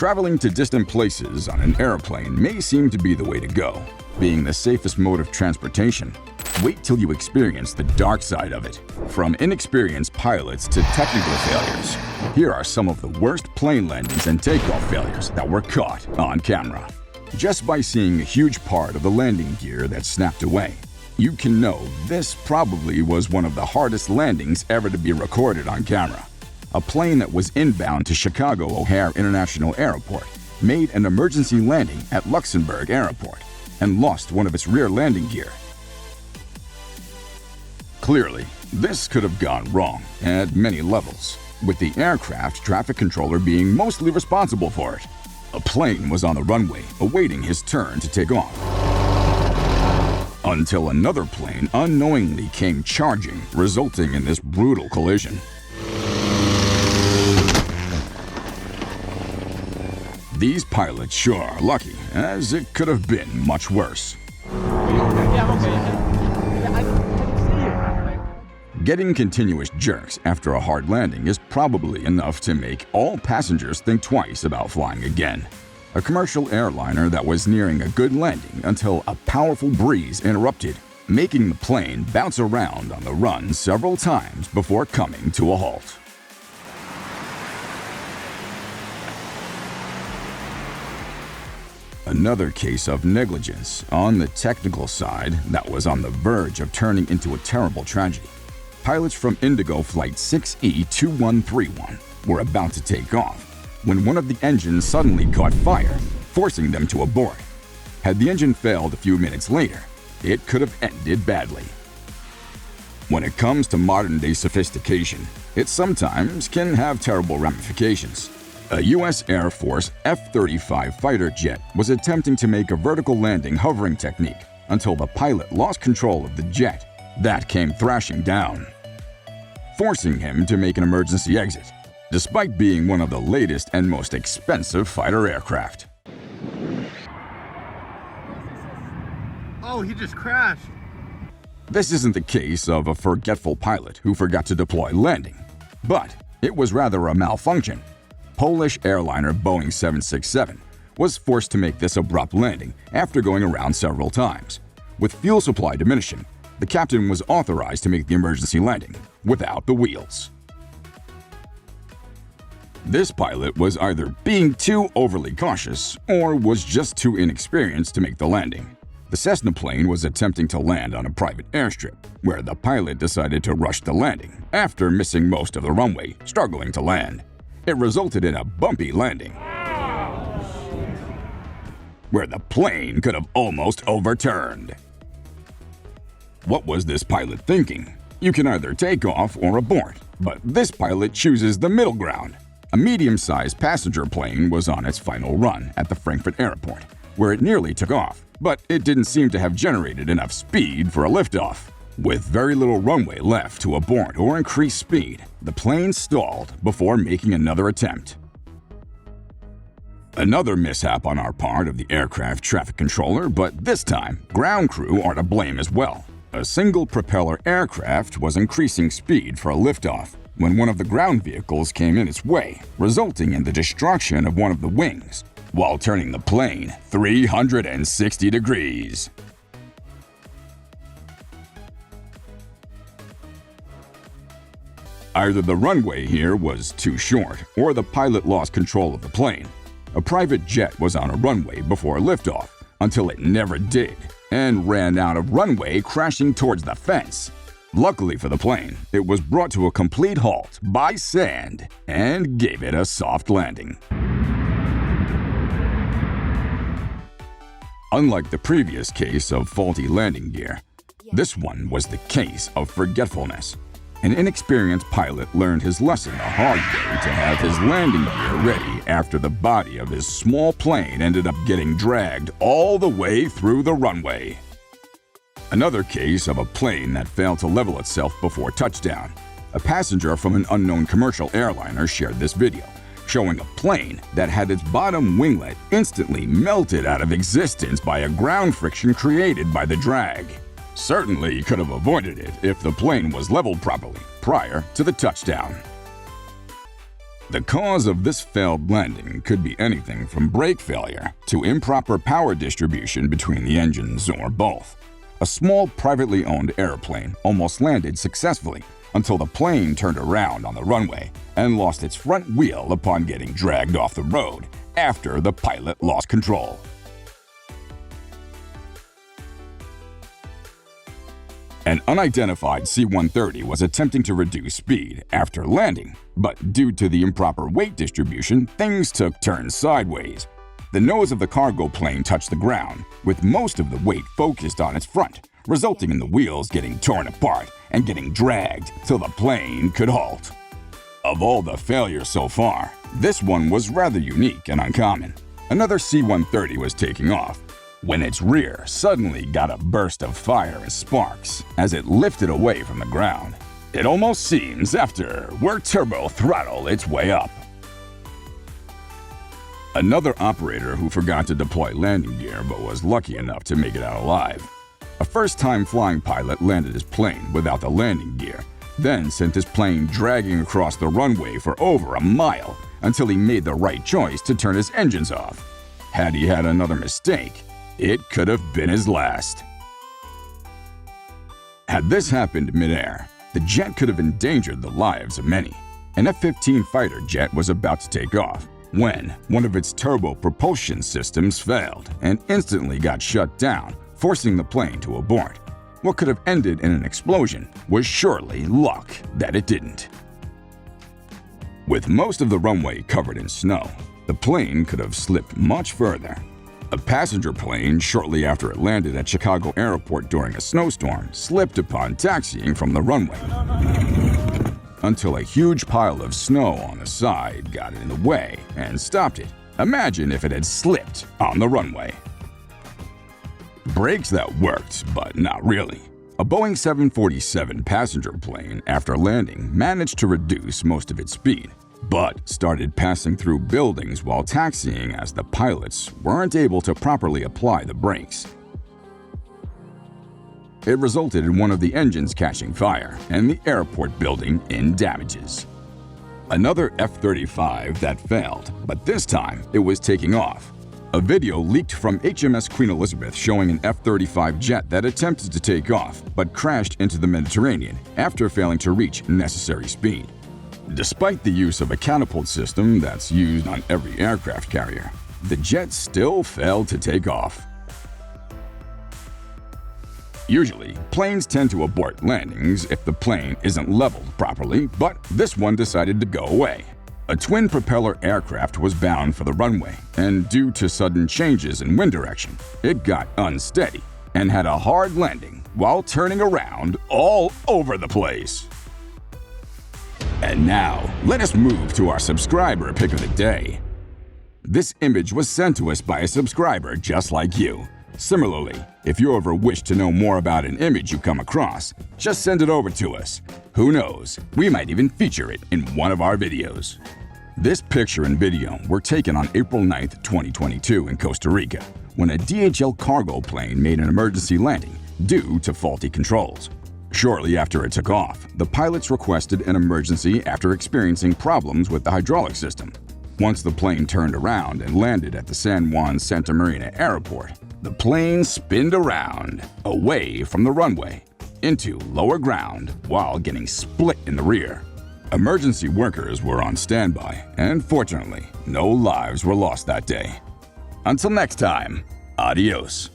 Traveling to distant places on an airplane may seem to be the way to go, being the safest mode of transportation. Wait till you experience the dark side of it. From inexperienced pilots to technical failures, here are some of the worst plane landings and takeoff failures that were caught on camera. Just by seeing a huge part of the landing gear that snapped away, you can know this probably was one of the hardest landings ever to be recorded on camera. A plane that was inbound to Chicago O'Hare International Airport made an emergency landing at Luxembourg Airport and lost one of its rear landing gear. Clearly, this could have gone wrong at many levels, with the aircraft traffic controller being mostly responsible for it. A plane was on the runway awaiting his turn to take off, until another plane unknowingly came charging, resulting in this brutal collision. These pilots sure are lucky, as it could have been much worse. Getting continuous jerks after a hard landing is probably enough to make all passengers think twice about flying again. A commercial airliner that was nearing a good landing until a powerful breeze interrupted, making the plane bounce around on the run several times before coming to a halt. Another case of negligence on the technical side that was on the verge of turning into a terrible tragedy. Pilots from Indigo Flight 6E2131 were about to take off when one of the engines suddenly caught fire, forcing them to abort. Had the engine failed a few minutes later, it could have ended badly. When it comes to modern-day sophistication, it sometimes can have terrible ramifications. A U.S. Air Force F-35 fighter jet was attempting to make a vertical landing hovering technique until the pilot lost control of the jet. That came thrashing down, forcing him to make an emergency exit, despite being one of the latest and most expensive fighter aircraft. Oh, he just crashed. This isn't the case of a forgetful pilot who forgot to deploy landing, but it was rather a malfunction. Polish airliner Boeing 767 was forced to make this abrupt landing after going around several times. With fuel supply diminishing, the captain was authorized to make the emergency landing without the wheels. This pilot was either being too overly cautious or was just too inexperienced to make the landing. The Cessna plane was attempting to land on a private airstrip, where the pilot decided to rush the landing after missing most of the runway, struggling to land. It resulted in a bumpy landing, where the plane could have almost overturned. What was this pilot thinking? You can either take off or abort, but this pilot chooses the middle ground. A medium-sized passenger plane was on its final run at the Frankfurt airport, where it nearly took off, but it didn't seem to have generated enough speed for a liftoff. With very little runway left to abort or increase speed, the plane stalled before making another attempt. Another mishap on our part of the aircraft traffic controller, but this time, ground crew are to blame as well. A single-propeller aircraft was increasing speed for a liftoff when one of the ground vehicles came in its way, resulting in the destruction of one of the wings, while turning the plane 360 degrees. Either the runway here was too short, or the pilot lost control of the plane. A private jet was on a runway before liftoff, until it never did, and ran out of runway, crashing towards the fence. Luckily for the plane, it was brought to a complete halt by sand and gave it a soft landing. Unlike the previous case of faulty landing gear, this one was the case of forgetfulness. An inexperienced pilot learned his lesson the hard way to have his landing gear ready after the body of his small plane ended up getting dragged all the way through the runway. Another case of a plane that failed to level itself before touchdown. A passenger from an unknown commercial airliner shared this video, showing a plane that had its bottom winglet instantly melted out of existence by a ground friction created by the drag. Certainly could have avoided it if the plane was leveled properly prior to the touchdown. The cause of this failed landing could be anything from brake failure to improper power distribution between the engines or both. A small privately owned airplane almost landed successfully until the plane turned around on the runway and lost its front wheel upon getting dragged off the road after the pilot lost control. An unidentified C-130 was attempting to reduce speed after landing, but due to the improper weight distribution, things took turns sideways. The nose of the cargo plane touched the ground, with most of the weight focused on its front, resulting in the wheels getting torn apart and getting dragged till the plane could halt. Of all the failures so far, this one was rather unique and uncommon. Another C-130 was taking off when its rear suddenly got a burst of fire and sparks as it lifted away from the ground. It almost seems after work turbo throttle its way up. Another operator who forgot to deploy landing gear but was lucky enough to make it out alive. A first-time flying pilot landed his plane without the landing gear, then sent his plane dragging across the runway for over a mile until he made the right choice to turn his engines off. Had he had another mistake, it could have been his last. Had this happened midair, the jet could have endangered the lives of many. An F-15 fighter jet was about to take off when one of its turbo propulsion systems failed and instantly got shut down, forcing the plane to abort. What could have ended in an explosion was surely luck that it didn't. With most of the runway covered in snow, the plane could have slipped much further. A passenger plane, shortly after it landed at Chicago Airport during a snowstorm, slipped upon taxiing from the runway until a huge pile of snow on the side got in the way and stopped it. Imagine if it had slipped on the runway. Brakes that worked, but not really. A Boeing 747 passenger plane, after landing, managed to reduce most of its speed, but started passing through buildings while taxiing as the pilots weren't able to properly apply the brakes. It resulted in one of the engines catching fire and the airport building in damages. Another F-35 that failed, but this time it was taking off. A video leaked from HMS Queen Elizabeth showing an F-35 jet that attempted to take off but crashed into the Mediterranean after failing to reach necessary speed. Despite the use of a catapult system that's used on every aircraft carrier, the jet still failed to take off. Usually, planes tend to abort landings if the plane isn't leveled properly, but this one decided to go away. A twin-propeller aircraft was bound for the runway, and due to sudden changes in wind direction, it got unsteady and had a hard landing while turning around all over the place. And now, let us move to our subscriber pick of the day. This image was sent to us by a subscriber just like you. Similarly, if you ever wish to know more about an image you come across, just send it over to us. Who knows, we might even feature it in one of our videos. This picture and video were taken on April 9, 2022 in Costa Rica, when a DHL cargo plane made an emergency landing due to faulty controls. Shortly after it took off, the pilots requested an emergency after experiencing problems with the hydraulic system. Once the plane turned around and landed at the San Juan Santa Marina Airport, the plane spinned around, away from the runway, into lower ground while getting split in the rear. Emergency workers were on standby, and fortunately, no lives were lost that day. Until next time, adios.